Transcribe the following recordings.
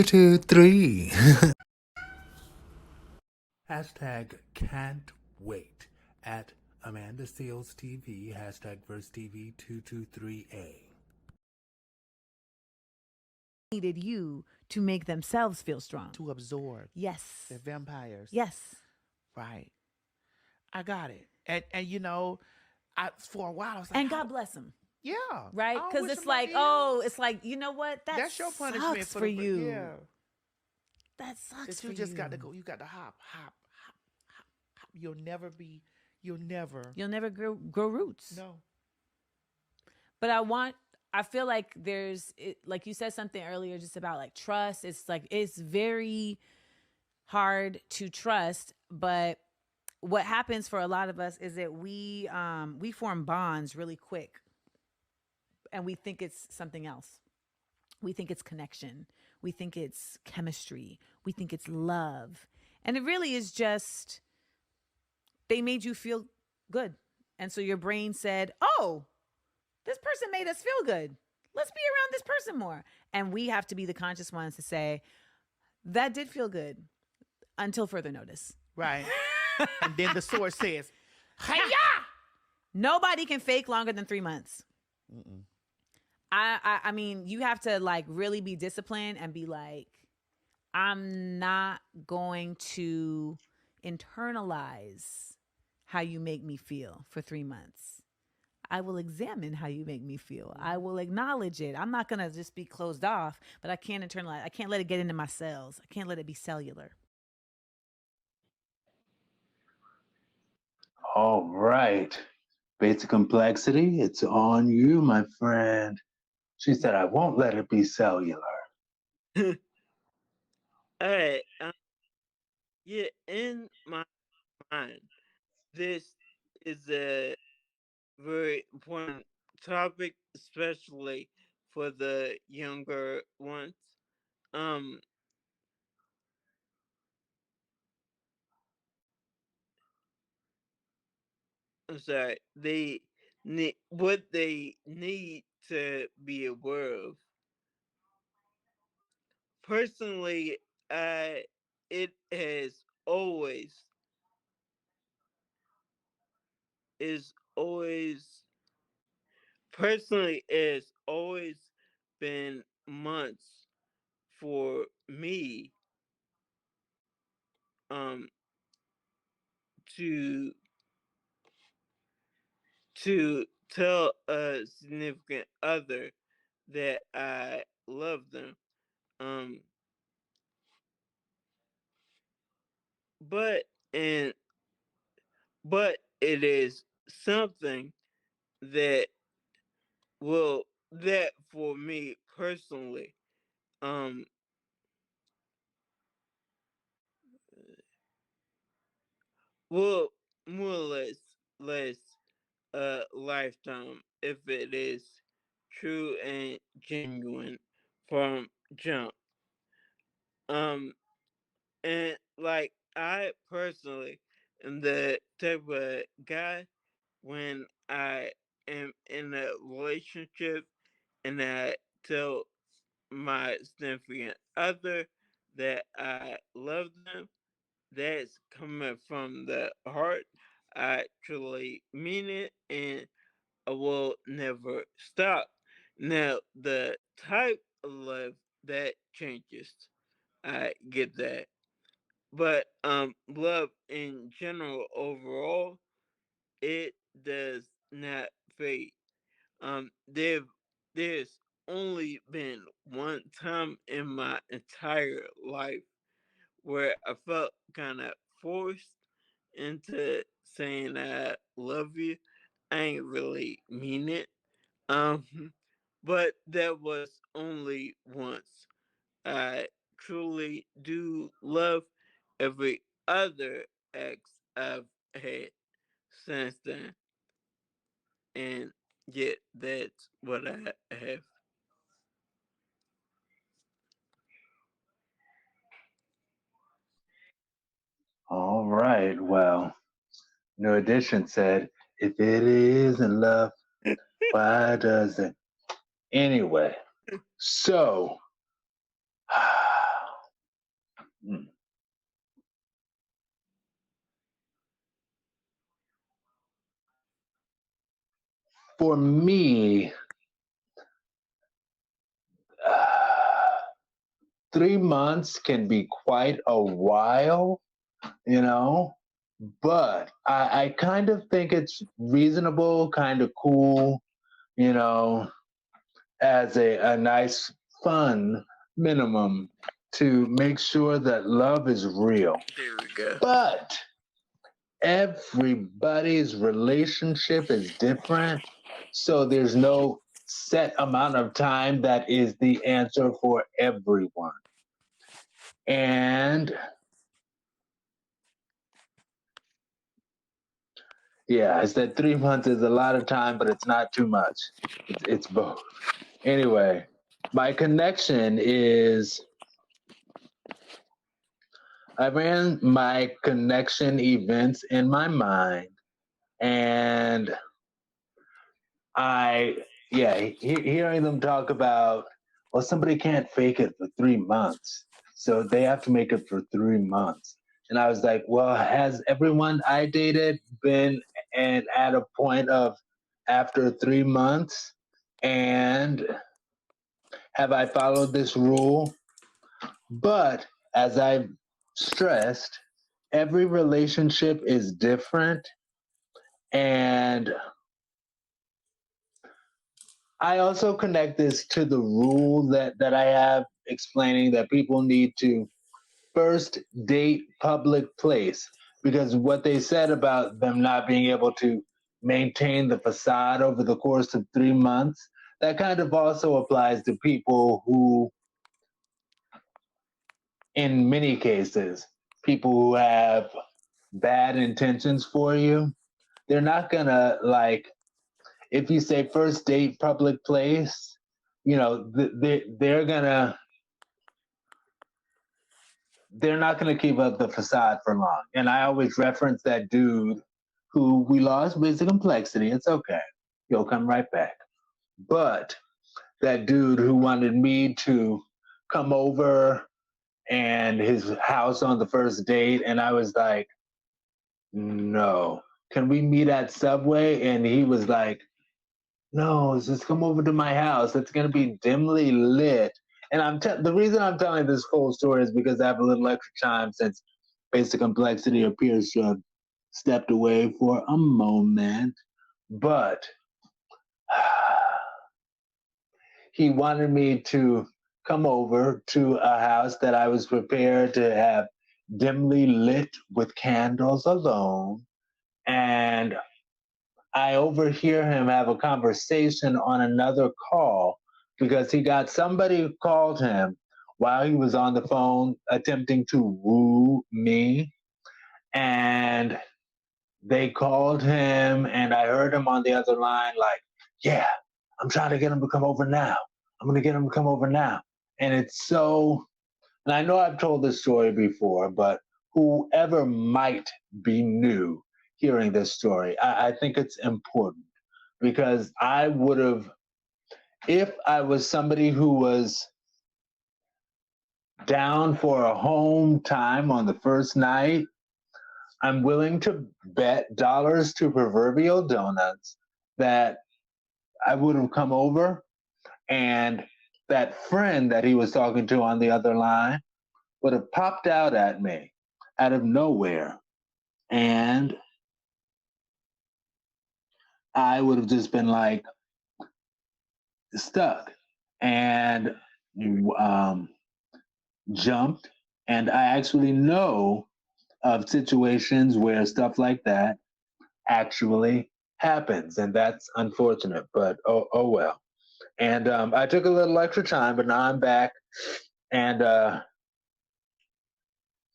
223. Hashtag can't wait at Amanda Seals TV. Hashtag Verse TV 223A. Needed you to make themselves feel strong. To absorb. Yes. They're vampires. Yes. Right. I got it. And you know, for a while I was like, and God bless them. Yeah. Right? I Because wish it's him like, luck, yeah. it's like, you know what? That's your punishment sucks for you. Yeah. That sucks That for you you. just got to go. You got to hop. You'll never grow roots. No. But I feel like like you said something earlier just about like trust. It's like, it's very hard to trust, but what happens for a lot of us is that we form bonds really quick, and we think it's something else. We think it's connection. We think it's chemistry. We think it's love. And it really is just, they made you feel good. And so your brain said, oh, this person made us feel good. Let's be around this person more. And we have to be the conscious ones to say, that did feel good until further notice. Right. And then the source says, hiya! Nobody can fake longer than 3 months. Mm-mm. I mean, you have to like really be disciplined and be like, I'm not going to internalize how you make me feel for 3 months. I will examine how you make me feel. I will acknowledge it. I'm not going to just be closed off, but I can't internalize. I can't let it get into my cells. I can't let it be cellular. All right. Basic complexity, it's on you, my friend. She said, I won't let it be cellular. All right. Yeah, in my mind, this is a very important topic, especially for the younger ones. I'm sorry. What they need to be aware of. Personally, it has always personally it's always been months for me to tell a significant other that I love them. But it is something that that for me personally will more or less a lifetime if it is true and genuine from jump. And like I personally am the type of guy when I am in a relationship and I tell my significant other that I love them, that's coming from the heart. I truly mean it and I will never stop. Now, the type of love that changes, I get that. But love in general overall, it does not fade. Um there there's only been one time in my entire life where I felt kind of forced into saying I love you. I ain't really mean it. Um but that was only once. I truly do love every other ex I've had since then. And yet that's what I have. All right. Well, New Edition said, if it isn't love, why does it? Anyway, so Mm. For me, uh, 3 months can be quite a while, you know, but I kind of think it's reasonable, kind of cool, you know, as a nice, fun minimum to make sure that love is real. There we go. But everybody's relationship is different. So there's no set amount of time that is the answer for everyone. And yeah, I said 3 months is a lot of time, but it's not too much. It's both. Anyway, my connection is I ran my connection events in my mind, and hearing them talk about, well, somebody can't fake it for 3 months, so they have to make it for 3 months. And I was like, well, has everyone I dated been and at a point of after 3 months? And have I followed this rule? But as I've stressed, every relationship is different. And I also connect this to the rule that I have explaining that people need to first date public place, because what they said about them not being able to maintain the facade over the course of 3 months, that kind of also applies to people who, in many cases, people who have bad intentions for you, they're not gonna like, if you say first date public place, you know, they're not gonna keep up the facade for long. And I always reference that dude who we lost basic complexity. It's okay, he'll come right back. But that dude who wanted me to come over and his house on the first date, and I was like, no, can we meet at Subway? And he was like, no, just come over to my house. It's gonna be dimly lit. And the reason I'm telling this whole story is because I have a little extra time since Basic Complexity appears to have stepped away for a moment. But he wanted me to come over to a house that I was prepared to have dimly lit with candles alone. And I overhear him have a conversation on another call because he got somebody who called him while he was on the phone attempting to woo me. And they called him, and I heard him on the other line, like, yeah, I'm trying to get him to come over now. I'm going to get him to come over now. And it's so, and I know I've told this story before, but whoever might be new hearing this story, I think it's important because I would have, if I was somebody who was down for a home time on the first night, I'm willing to bet dollars to proverbial donuts that I would have come over, and that friend that he was talking to on the other line would have popped out at me out of nowhere. And I would have just been like stuck and jumped. And I actually know of situations where stuff like that actually happens. And that's unfortunate, but oh well. And I took a little extra time, but now I'm back. And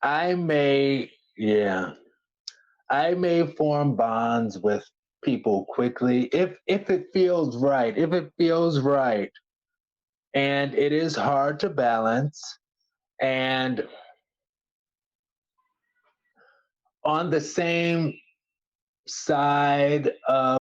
I may, yeah, I may form bonds with people quickly if it feels right. If it feels right, and it is hard to balance. And on the same side of